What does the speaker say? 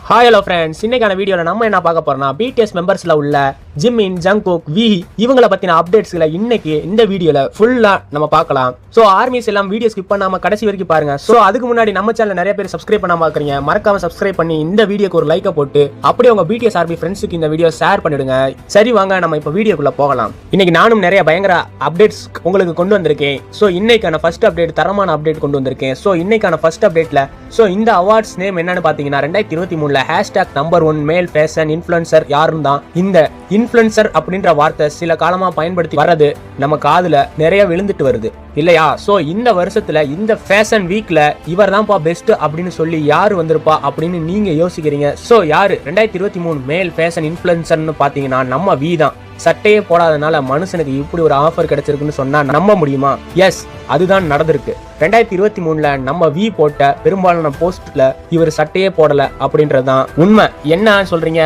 Hi hello friends, இன்னைக்கான வீடியோவில் நம்ம என்ன பார்க்க போறோம்னா பிடிஎஸ் மெம்பர்ஸ்ல உள்ள ஜிமின், ஜங்குக், வி இவங்களை பத்தின அப்டேட்ஸ்களை இன்னைக்கு இந்த வீடியோல ஃபுல்லா நம்ம பார்க்கலாம். ஸோ ஆர்மிஸ் எல்லாம் வீடியோ ஸ்கிப் பண்ணாம கடைசி வரைக்கும் பாருங்க. ஸோ அதுக்கு முன்னாடி நம்ம சேனல் நிறைய பேர் சப்ஸ்கிரைப் பண்ணாம பார்க்குறீங்க, மறக்காம சப்ஸ்கிரைப் பண்ணி இந்த வீடியோக்கு ஒரு லைக்கை போட்டு அப்படியே உங்க பிடிஎஸ் ஆர்மி ஃப்ரெண்ட்ஸுக்கு இந்த வீடியோ ஷேர் பண்ணிடுங்க. சரி வாங்க நம்ம இப்போ வீடியோக்குள்ள போகலாம். இன்னைக்கு நானும் நிறைய பயங்கர அப்டேட்ஸ் உங்களுக்கு கொண்டு வந்திருக்கேன். ஸோ இன்னைக்கான ஃபர்ஸ்ட் அப்டேட் தரமான அப்டேட் கொண்டு வந்திருக்கேன். ஸோ இன்னைக்கான ஃபர்ஸ்ட் அப்டேட்ல இந்த அவார்ட்ஸ் நேம் என்னன்னு பாத்தீங்கன்னா 2023 #1 மேல் ஃபேஷன் இன்ஃப்ளூயன்சர் யாருன்னு தான். இந்த இன்ஃப்ளூயன்சர் அப்படின்ற வார்த்தை சில காலமா பயன்படுத்தி வர்றது நம்ம காதுல நிறைய விழுந்துட்டு வருது இல்லையா? சோ இந்த வருஷத்துல இந்த ஃபேஷன் வீக்ல இவர் தான்ப்பா பெஸ்ட் அப்படின்னு சொல்லி யாரு வந்திருப்பா அப்படின்னு நீங்க யோசிக்கிறீங்க. சோ யாரு 2023 மேல் ஃபேஷன் இன்ஃப்ளூயன்சர்னு பாத்தீங்கன்னா நம்ம வி தான். சட்டையே போடாதனால மனுஷனுக்கு இப்படி ஒரு ஆஃபர் கிடைச்சிருக்குன்னு சொன்னா நம்ப முடியுமா? எஸ், அதுதான் நடந்திருக்கு. 2023 நம்ம வி போட்ட பெரும்பாலான போஸ்ட்ல இவர் சட்டையே போடல அப்படின்றதுதான் உண்மை. என்ன சொல்றீங்க?